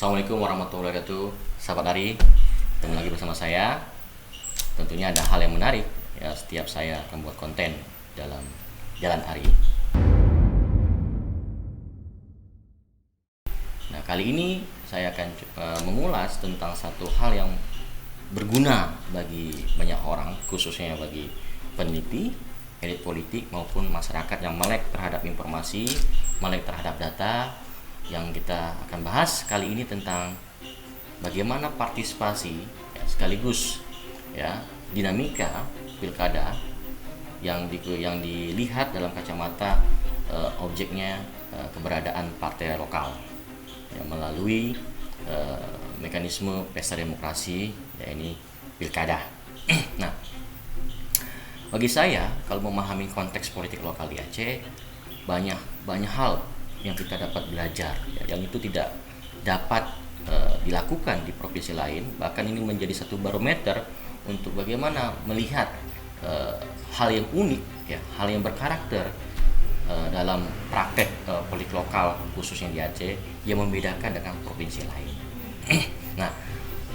Assalamualaikum warahmatullahi wabarakatuh. Sahabat Ari, ketemu lagi bersama saya. Tentunya ada hal yang menarik ya setiap saya akan buat konten dalam Jalan Ari. Nah, kali ini saya akan mengulas tentang satu hal yang berguna bagi banyak orang, khususnya bagi peneliti, elit politik maupun masyarakat yang melek terhadap informasi, melek terhadap data. Yang kita akan bahas kali ini tentang bagaimana partisipasi ya, sekaligus ya dinamika pilkada yang dilihat dalam kacamata objeknya keberadaan partai lokal ya, melalui mekanisme pesta demokrasi ya ini pilkada. Nah, bagi saya kalau memahami konteks politik lokal di Aceh banyak hal yang kita dapat belajar ya, yang itu tidak dapat dilakukan di provinsi lain. Bahkan ini menjadi satu barometer untuk bagaimana melihat hal yang unik ya, hal yang berkarakter dalam praktek politik lokal khususnya di Aceh yang membedakan dengan provinsi lain. Nah,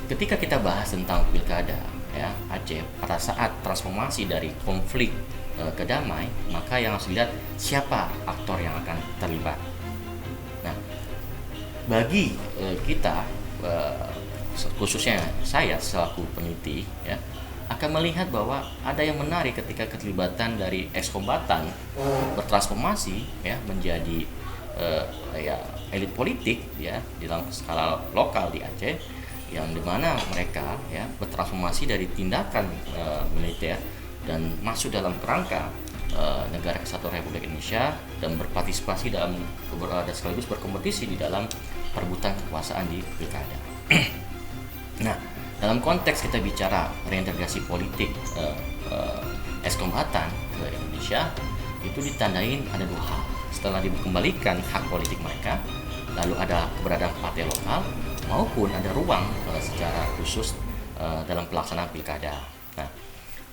ketika kita bahas tentang pilkada ya Aceh pada saat transformasi dari konflik ke damai, maka yang harus dilihat siapa aktor yang akan terlibat. Nah, bagi kita khususnya saya selaku peneliti ya akan melihat bahwa ada yang menarik ketika keterlibatan dari ekskombatan bertransformasi ya menjadi ya elit politik ya di dalam skala lokal di Aceh, yang dimana mereka ya bertransformasi dari tindakan militer dan masuk dalam kerangka negara kesatuan Republik Indonesia dan berpartisipasi dalam dan sekaligus berkompetisi di dalam perebutan kekuasaan di pilkada. Nah, dalam konteks kita bicara reintegrasi politik ekskombatan ke Indonesia, itu ditandain ada dua hal. Setelah dikembalikan hak politik mereka, lalu ada keberadaan partai lokal maupun ada ruang secara khusus dalam pelaksanaan pilkada. Nah,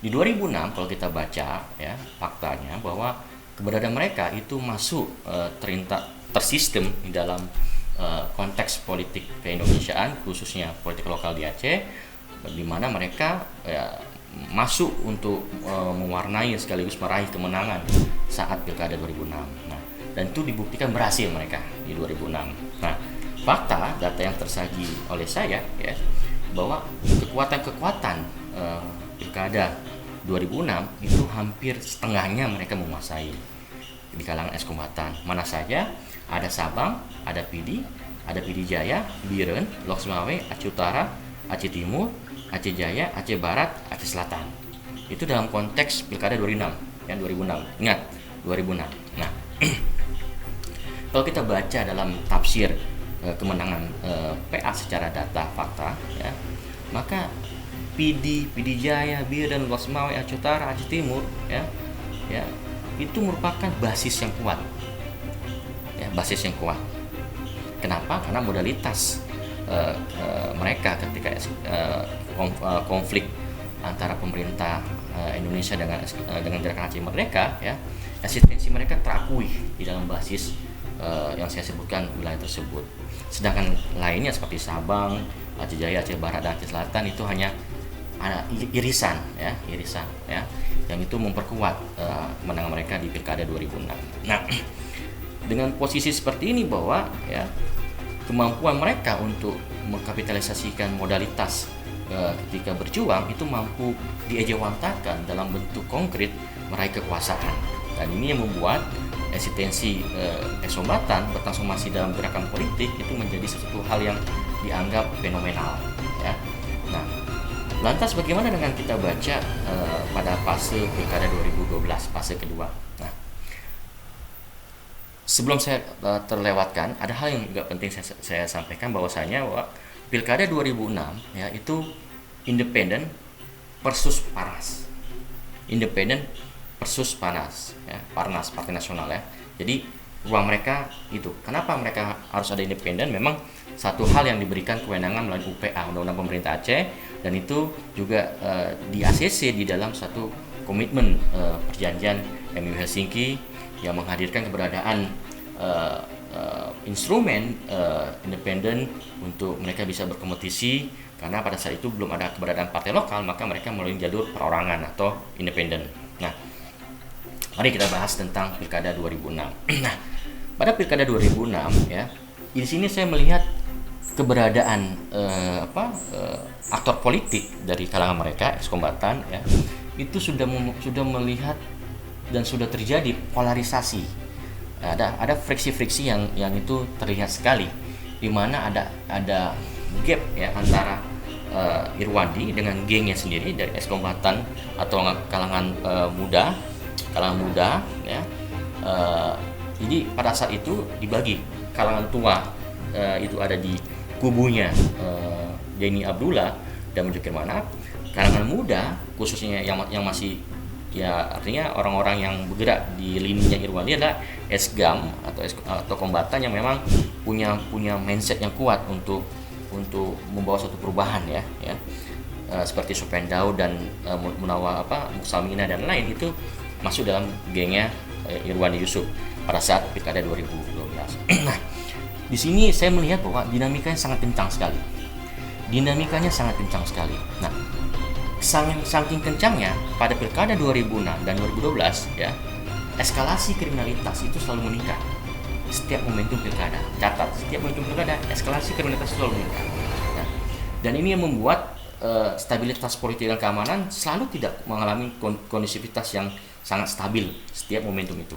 di 2006 kalau kita baca ya faktanya bahwa keberadaan mereka itu masuk tersistem di dalam konteks politik keindonesiaan khususnya politik lokal di Aceh, di mana mereka ya, masuk untuk mewarnai sekaligus meraih kemenangan saat pilkada 2006. Nah, dan itu dibuktikan berhasil mereka di 2006. Nah, fakta data yang tersaji oleh saya ya bahwa kekuatan pilkada 2006 itu hampir setengahnya mereka menguasai di kalangan ekskombatan. Mana saja? Ada Sabang, ada PD Jaya, Biren, Lok Sumawe, Aceh Utara, Aceh Timur, Aceh Jaya, Aceh Barat, Aceh Selatan. Itu dalam konteks pilkada 2006 ya 2006. Ingat 2006. Nah, kalau kita baca dalam tafsir kemenangan PA secara data fakta ya, maka PD Jaya, Biren, Lok Sumawe, Aceh Utara, Aceh Timur ya itu merupakan basis yang kuat. Ya, basis yang kuat. Kenapa? Karena modalitas mereka ketika konflik antara pemerintah Indonesia dengan gerakan Aceh Merdeka ya, eksistensi mereka terakui di dalam basis yang saya sebutkan wilayah tersebut. Sedangkan lainnya seperti Sabang, Aceh Jaya, Aceh Barat dan Aceh Selatan itu hanya ada irisan ya, yang itu memperkuat kemenangan mereka di pilkada 2006. Nah, dengan posisi seperti ini bahwa ya kemampuan mereka untuk mengkapitalisasikan modalitas ketika berjuang itu mampu diejawantakan dalam bentuk konkret meraih kekuasaan, dan ini yang membuat eksistensi ekskombatan bertransformasi dalam gerakan politik itu menjadi sesuatu hal yang dianggap fenomenal ya. Nah, lantas bagaimana dengan kita baca pada fase pilkada 2012 fase kedua? Nah, sebelum saya terlewatkan, ada hal yang juga penting saya sampaikan bahwasanya bahwa pilkada 2006 ya itu independen versus panas. Independen versus panas ya, Parnas Partai Nasional ya. Jadi ruang mereka itu. Kenapa mereka harus ada independen? Memang satu hal yang diberikan kewenangan melalui UPA, Undang-Undang Pemerintah Aceh, dan itu juga di ACC di dalam satu komitmen perjanjian MU Helsinki yang menghadirkan keberadaan instrumen independen untuk mereka bisa berkompetisi, karena pada saat itu belum ada keberadaan partai lokal, maka mereka melalui jalur perorangan atau independen. Nah, mari kita bahas tentang Pilkada 2006. Nah, pada Pilkada 2006 ya, di sini saya melihat keberadaan aktor politik dari kalangan mereka ekskombatan ya, itu sudah melihat dan sudah terjadi polarisasi. Ada friksi-friksi yang itu terlihat sekali, di mana ada gap ya antara Irwandi dengan gengnya sendiri dari ekskombatan atau kalangan muda ya. Jadi pada saat itu dibagi, kalangan tua itu ada di kubunya Denny Abdullah dan Mujokir Manap. Kalangan muda khususnya yang masih ya, artinya orang-orang yang bergerak di lininya Irwandi adalah esgam atau kombatan yang memang punya mindset yang kuat untuk membawa suatu perubahan ya. Seperti Supendau dan Muksamina dan lain, itu masuk dalam gengnya Irwandi Yusuf pada saat Pilkada 2012. Nah, di sini saya melihat bahwa dinamikanya sangat kencang sekali. Nah, saking kencangnya pada Pilkada 2006 dan 2012 ya, eskalasi kriminalitas itu selalu meningkat. Setiap momentum pilkada, catat, setiap momentum pilkada eskalasi kriminalitas selalu meningkat. Nah, dan ini yang membuat stabilitas politik dan keamanan selalu tidak mengalami kondisivitas yang sangat stabil setiap momentum itu.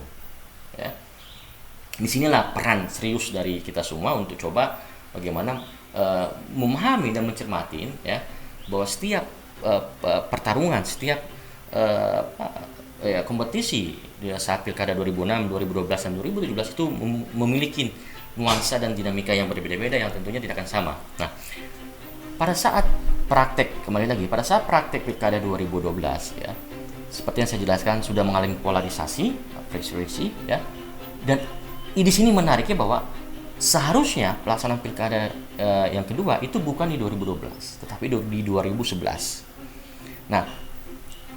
Ya. Disinilah peran serius dari kita semua untuk coba bagaimana memahami dan mencermati ya, bahwa setiap pertarungan, setiap kompetisi di saat Pilkada 2006, 2012 dan 2017 itu memiliki nuansa dan dinamika yang berbeda-beda yang tentunya tidak akan sama. Nah, pada saat praktek Pilkada 2012 ya, seperti yang saya jelaskan sudah mengalami polarisasi, friksi ya. Dan di sini menariknya bahwa seharusnya pelaksanaan pilkada yang kedua itu bukan di 2012, tetapi di 2011. Nah,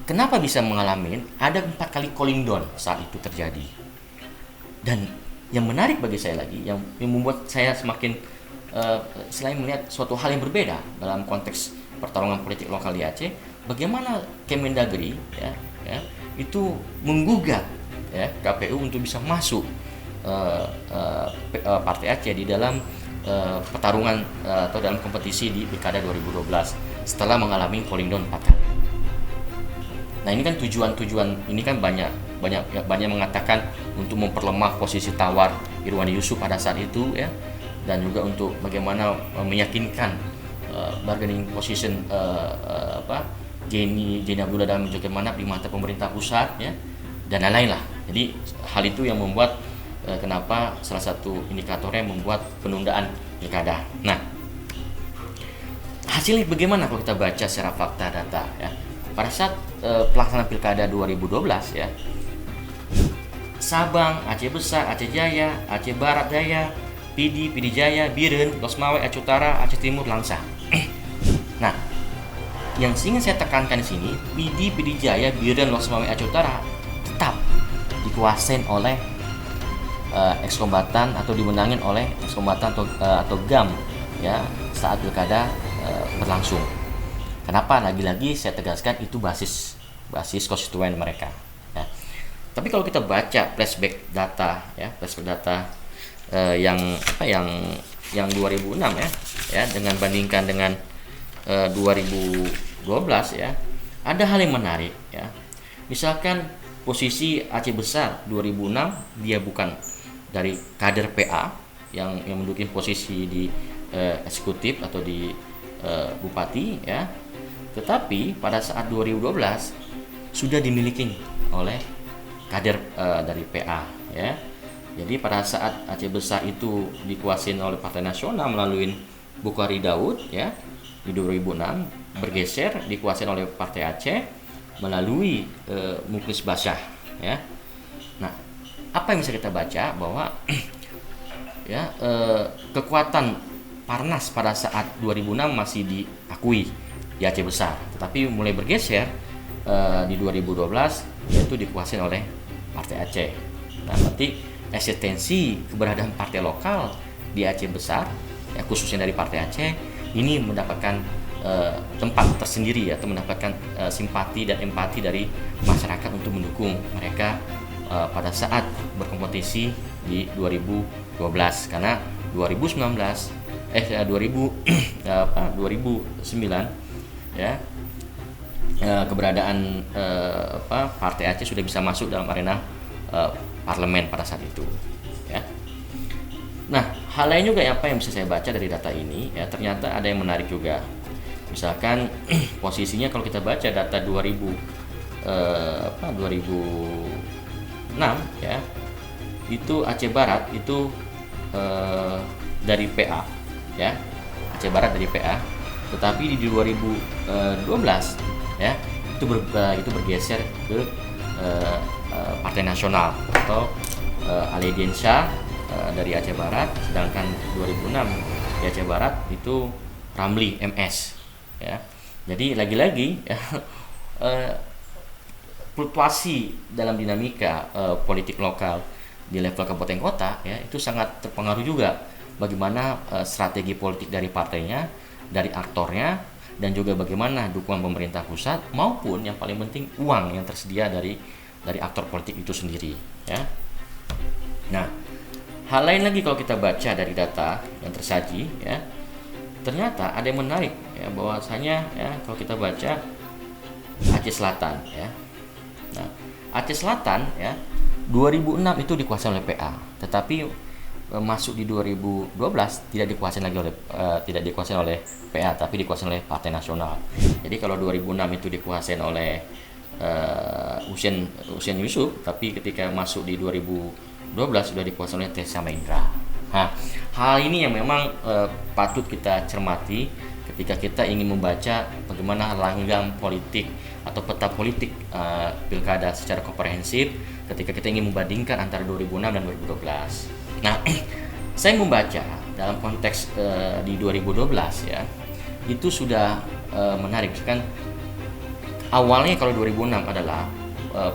kenapa bisa mengalami? Ada 4 kali cooling down saat itu terjadi. Dan yang menarik bagi saya lagi, yang membuat saya semakin selain melihat suatu hal yang berbeda dalam konteks pertarungan politik lokal di Aceh, bagaimana Kemendagri ya, itu menggugat ya, KPU untuk bisa masuk Partai Aceh di dalam pertarungan atau dalam kompetisi di Pilkada 2012 setelah mengalami cooling down 4 kali. Nah, ini kan tujuan ini kan banyak mengatakan untuk memperlemah posisi tawar Irwandi Yusuf pada saat itu ya, dan juga untuk bagaimana meyakinkan bargaining position Denny Abdullah dan Mujokir Manap di mata pemerintah pusat ya, dan lain-lain lah. Jadi hal itu yang membuat kenapa salah satu indikatornya membuat penundaan pilkada. Nah, hasilnya bagaimana kalau kita baca secara fakta data ya? Pada saat pelaksanaan pilkada 2012 ya, Sabang, Aceh Besar, Aceh Jaya, Aceh Barat Jaya, PD Jaya, Biren, Losmawai, Aceh Utara, Aceh Timur, Langsa. Nah, yang ingin saya tekankan di sini, PD Jaya, Biren, Losmawai, Aceh Utara tetap dikuasain oleh ekskombatan atau dimenangin oleh ekskombatan atau GAM ya saat pilkada berlangsung. Kenapa? Lagi-lagi saya tegaskan itu basis konstituen mereka. Ya. Tapi kalau kita baca flashback data yang 2006 ya dengan bandingkan dengan 2012 ya, ada hal yang menarik ya. Misalkan posisi Aceh Besar 2006 dia bukan dari kader PA yang menduduki posisi di eksekutif atau di bupati ya, tetapi pada saat 2012 sudah dimiliki oleh kader dari PA ya. Jadi pada saat Aceh Besar itu dikuasai oleh Partai Nasional melalui Bukhari Daud ya, di 2006 bergeser dikuasai oleh Partai Aceh melalui Muklis Basyah ya. Nah, apa yang bisa kita baca bahwa ya kekuatan Parnas pada saat 2006 masih diakui di Aceh Besar, tetapi mulai bergeser di 2012 yaitu dikuasai oleh Partai Aceh. Nah, berarti eksistensi keberadaan partai lokal di Aceh besar, ya, khususnya dari Partai Aceh, ini mendapatkan tempat tersendiri, atau mendapatkan simpati dan empati dari masyarakat untuk mendukung mereka pada saat berkompetisi di 2012, karena 2009 ya, keberadaan Partai Aceh sudah bisa masuk dalam arena parlemen pada saat itu, ya. Nah, hal lain juga apa yang bisa saya baca dari data ini, ya, ternyata ada yang menarik juga. Misalkan posisinya kalau kita baca data 2006, ya, itu Aceh Barat itu dari PA, ya, Aceh Barat dari PA, tetapi di 2012 ya itu bergeser ke Partai Nasional atau Alediensyah dari Aceh Barat, sedangkan 2006 di Aceh Barat itu Ramli MS, ya. Jadi lagi-lagi ya, fluktuasi dalam dinamika politik lokal di level kabupaten kota, ya, itu sangat terpengaruh juga bagaimana strategi politik dari partainya, dari aktornya, dan juga bagaimana dukungan pemerintah pusat maupun yang paling penting uang yang tersedia dari aktor politik itu sendiri, ya. Nah, hal lain lagi kalau kita baca dari data yang tersaji, ya, ternyata ada yang menarik, ya, bahwasanya, ya, kalau kita baca Aceh Selatan, ya. Nah, Aceh Selatan, ya, 2006 itu dikuasai oleh PA, tetapi masuk di 2012 tidak dikuasai oleh PA, tapi dikuasai oleh Partai Nasional. Jadi kalau 2006 itu dikuasai oleh Hussein Yusuf, tapi ketika masuk di 2012 sudah dikuasai oleh Tessa Maindra. Nah, hal ini yang memang patut kita cermati ketika kita ingin membaca bagaimana langgam politik atau peta politik pilkada secara komprehensif ketika kita ingin membandingkan antara 2006 dan 2012. Nah, saya membaca dalam konteks di 2012, ya, itu sudah menarik kan. Awalnya kalau 2006 adalah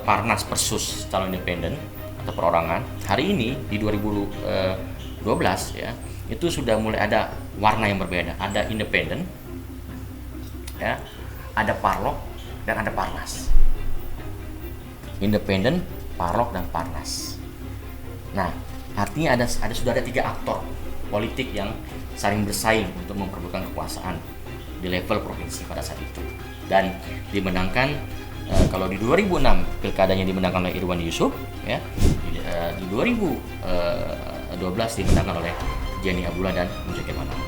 Parnas versus calon independen atau perorangan. Hari ini di 2012, ya, itu sudah mulai ada warna yang berbeda. Ada independen, ya, ada Parlok, dan ada Parnas. Independen, Parlok, dan Parnas. Nah, artinya sudah ada 3 aktor politik yang saling bersaing untuk memperebutkan kekuasaan di level provinsi pada saat itu, dan dimenangkan kalau di 2006 pilkadanya dimenangkan oleh Irwan Yusuf, ya, di 2012 dimenangkan oleh Jenny Abdullah dan Mujahid Manaf.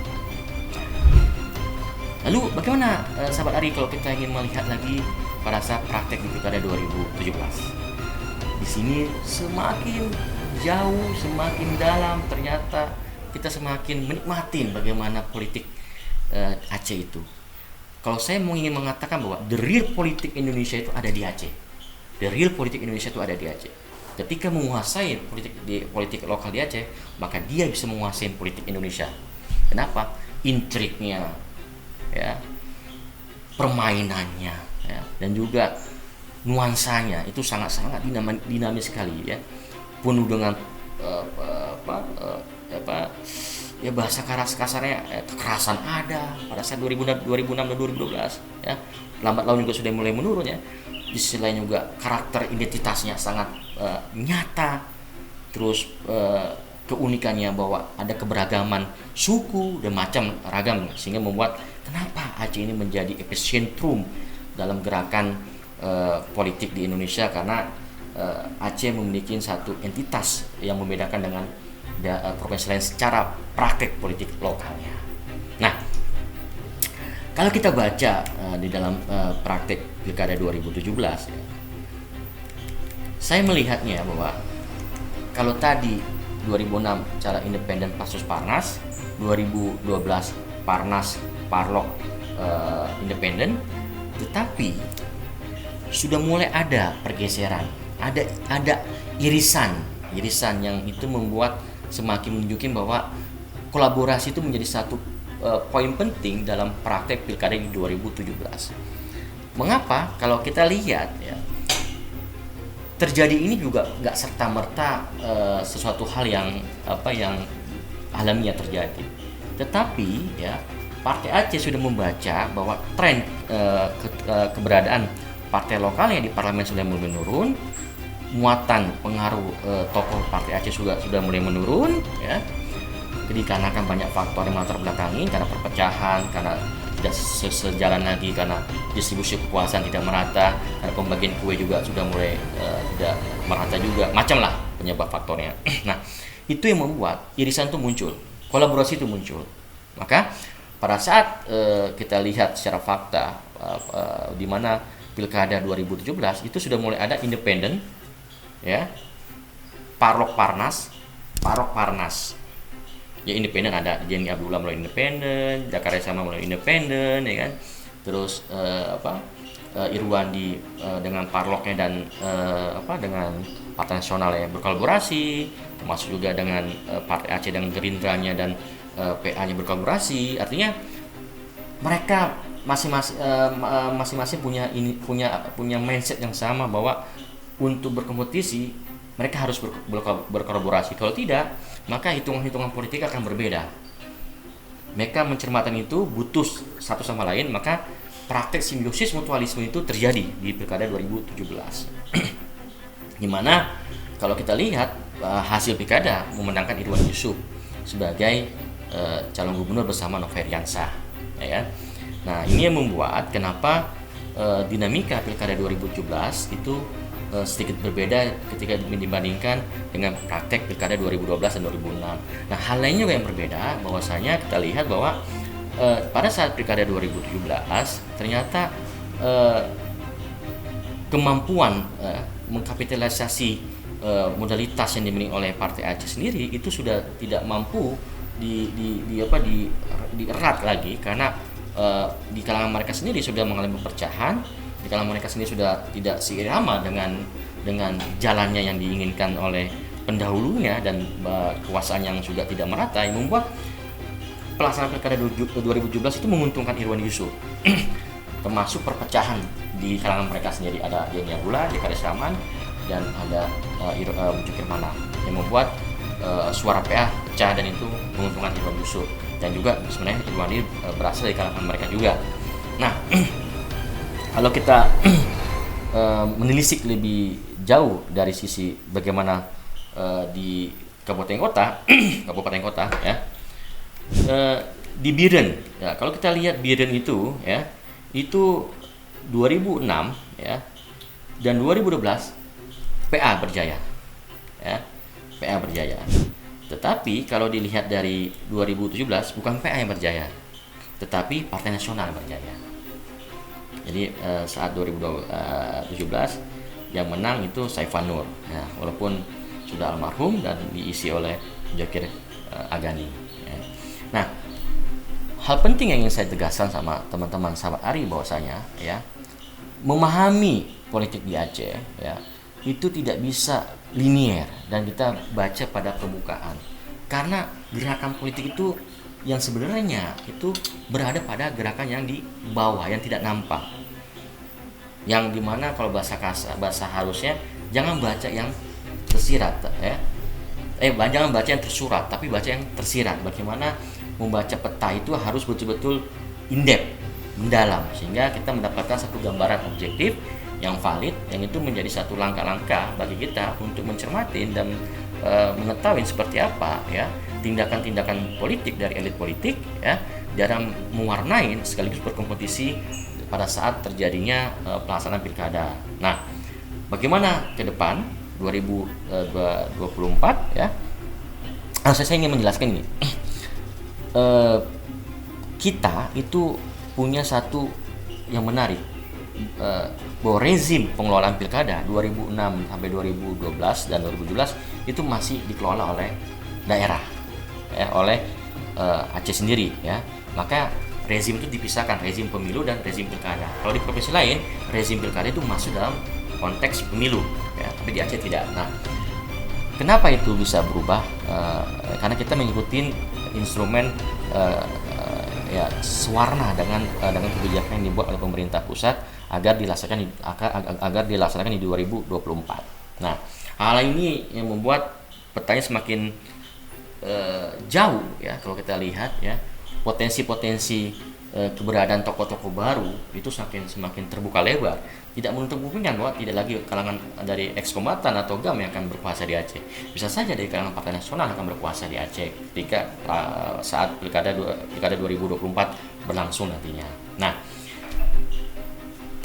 Lalu bagaimana sahabat Ari kalau kita ingin melihat lagi pada saat praktek di pilkada 2017? Di sini semakin jauh, semakin dalam, ternyata kita semakin menikmati bagaimana politik Aceh itu. Kalau saya mau ingin mengatakan bahwa the real politik Indonesia itu ada di Aceh. The real politik Indonesia itu ada di Aceh. Ketika menguasai politik lokal di Aceh, maka dia bisa menguasai politik Indonesia. Kenapa? Intriknya, ya, permainannya, ya, dan juga nuansanya itu sangat-sangat dinamis sekali, ya. Penuh dengan ya bahasa kasarnya kekerasan ada pada saat 2006 dan 2012, ya. Lambat laun juga sudah mulai menurun, ya. Di sisi lain juga karakter identitasnya sangat nyata. Terus keunikannya bahwa ada keberagaman suku dan macam ragam, sehingga membuat kenapa Aceh ini menjadi epicentrum dalam gerakan politik di Indonesia, karena Aceh memiliki satu entitas yang membedakan dengan provinsi lain secara praktek politik lokalnya. Nah, kalau kita baca di dalam praktek pilkada 2017, ya, saya melihatnya bahwa kalau tadi 2006 cara independen versus Parnas, 2012 Parnas Parlok independen, tetapi sudah mulai ada pergeseran, ada irisan yang itu membuat semakin menunjukkan bahwa kolaborasi itu menjadi satu poin penting dalam praktek pilkada di 2017. Mengapa? Kalau kita lihat, ya, terjadi ini juga nggak serta merta sesuatu hal yang alamiah terjadi. Tetapi ya Partai Aceh sudah membaca bahwa tren keberadaan partai lokalnya di parlemen sudah mulai menurun, muatan pengaruh tokoh Partai Aceh sudah mulai menurun, ya. Dikarenakan banyak faktor yang melatar belakangi, karena perpecahan, karena tidak sejalan lagi, karena distribusi kekuasaan tidak merata, karena pembagian kue juga sudah mulai tidak merata juga, macam lah penyebab faktornya. Nah, itu yang membuat irisan itu muncul, kolaborasi itu muncul. Maka pada saat kita lihat secara fakta di mana Pilkada 2017 itu sudah mulai ada independen, ya, Parok Parnas, ya independen, ada Jenny Abdullah melalui independen, Jakarta sama melalui independen, ya kan, terus Irwandi dengan Parloknya dan dengan Partai Nasional yang berkolaborasi, termasuk juga dengan Partai Aceh dan Gerindranya dan PA-nya berkolaborasi. Artinya mereka masing-masing punya mindset yang sama bahwa untuk berkompetisi mereka harus berkolaborasi. Kalau tidak, maka hitungan-hitungan politik akan berbeda. Mereka mencermatan itu butuh satu sama lain, maka praktek simbiosis mutualisme itu terjadi di Pilkada 2017. Di mana kalau kita lihat hasil Pilkada memenangkan Irwan Yusuf sebagai calon gubernur bersama Nofriansah, ya. Nah, ini yang membuat kenapa dinamika Pilkada 2017 itu sedikit berbeda ketika dibandingkan dengan praktek Pilkada 2012 dan 2006. Nah, hal lainnya juga yang berbeda, bahwasanya kita lihat bahwa pada saat Pilkada 2017 ternyata kemampuan mengkapitalisasi modalitas yang dimiliki oleh Partai Aceh sendiri itu sudah tidak mampu dierat lagi, karena di kalangan mereka sendiri sudah mengalami perpecahan, di kalangan mereka sendiri sudah tidak seirama dengan jalannya yang diinginkan oleh pendahulunya, dan kekuasaan yang sudah tidak merata, yang membuat pelaksanaan Pilkada 2017 itu menguntungkan Irwan Yusuf. Termasuk perpecahan di kalangan mereka sendiri, ada Jenny Abdullah, Jakarta Saman, dan ada Jukir Mana, yang membuat suara PA pecah, dan itu menguntungkan Irwan Yusuf. Dan juga sebenarnya Irwan ini berasal dari kalangan mereka juga. Nah, kalau kita menelisik lebih jauh dari sisi bagaimana di kabupaten kota, ya, di Biren, ya, kalau kita lihat Biren itu, ya, itu 2006, ya, dan 2012 PA berjaya, ya, PA berjaya. Tetapi kalau dilihat dari 2017 bukan PA yang berjaya, tetapi Partai Nasional yang berjaya. Jadi saat 2017 yang menang itu Saifan Nur, ya, walaupun sudah almarhum dan diisi oleh Jokir Agani, ya. Nah, hal penting yang ingin saya tegaskan sama teman-teman sahabat Ari, bahwasanya, ya, memahami politik di Aceh, ya, itu tidak bisa linier dan kita baca pada permukaan, karena gerakan politik itu yang sebenarnya itu berada pada gerakan yang di bawah, yang tidak nampak, yang dimana kalau bahasa harusnya jangan baca yang tersirat, ya, jangan baca yang tersurat, tapi baca yang tersirat. Bagaimana membaca peta itu harus betul-betul in-depth, mendalam, sehingga kita mendapatkan satu gambaran objektif yang valid, yang itu menjadi satu langkah-langkah bagi kita untuk mencermati dan mengetahui seperti apa, ya, tindakan-tindakan politik dari elit politik, ya, dalam mewarnai sekaligus berkompetisi pada saat terjadinya pelaksanaan pilkada. Nah, bagaimana ke depan 2024, ya? Saya ingin menjelaskan ini. Kita itu punya satu yang menarik, bahwa rezim pengelolaan pilkada 2006 sampai 2012 dan 2017 itu masih dikelola oleh daerah, ya, oleh Aceh sendiri, ya. Maka rezim itu dipisahkan, rezim pemilu dan rezim pilkada. Kalau di provinsi lain rezim pilkada itu masuk dalam konteks pemilu, ya, tapi di Aceh tidak. Nah, kenapa itu bisa berubah? Karena kita mengikuti instrumen ya, sewarna dengan kebijakan yang dibuat oleh pemerintah pusat agar dilaksanakan di 2024. Nah, hal ini yang membuat petanya semakin jauh ya kalau kita lihat ya, potensi-potensi keberadaan tokoh-tokoh baru itu semakin terbuka lebar. Tidak menutup kemungkinan bahwa tidak lagi kalangan dari ekskombatan atau GAM yang akan berkuasa di Aceh. Bisa saja dari kalangan Partai Nasional akan berkuasa di Aceh ketika saat pilkada 2024 berlangsung nantinya. Nah,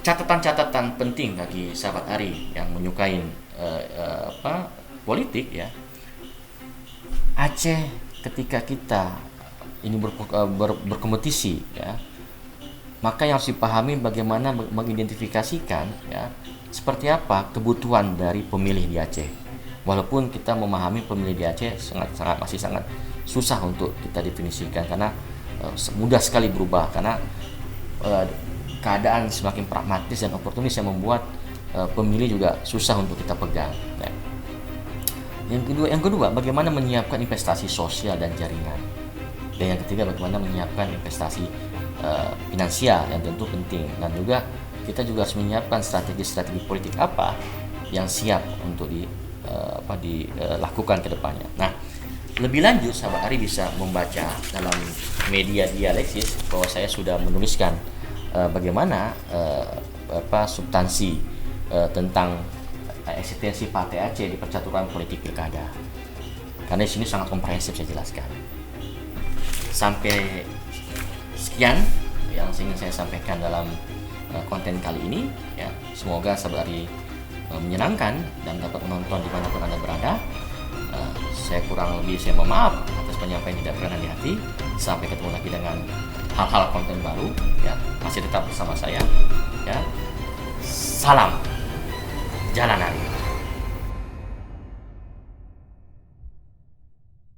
catatan-catatan penting bagi sahabat Ari yang menyukai politik ya. Aceh ketika kita ini berkompetisi ya, maka yang harus dipahami bagaimana mengidentifikasikan ya seperti apa kebutuhan dari pemilih di Aceh. Walaupun kita memahami pemilih di Aceh masih sangat susah untuk kita definisikan karena mudah sekali berubah karena keadaan semakin pragmatis dan oportunis yang membuat pemilih juga susah untuk kita pegang. Nah, yang kedua, bagaimana menyiapkan investasi sosial dan jaringan. Dan yang ketiga, bagaimana menyiapkan investasi finansial yang tentu penting. Dan juga kita juga harus menyiapkan strategi-strategi politik apa yang siap untuk dilakukan ke depannya. Nah, lebih lanjut sahabat Ari bisa membaca dalam media dialeksis bahwa saya sudah menuliskan bagaimana substansi tentang eksistensi Partai Aceh di percaturan politik pilkada. Karena di sini sangat komprehensif saya jelaskan. Sampai sekian yang ingin saya sampaikan dalam konten kali ini ya. Semoga sahabat Ari menyenangkan dan dapat menonton dimanapun Anda berada. Saya kurang lebih saya mohon maaf atas penyampaian tidak berkenan di hati. Sampai ketemu lagi dengan hal-hal konten baru ya. Masih tetap bersama saya ya. Salam Jalan Ari.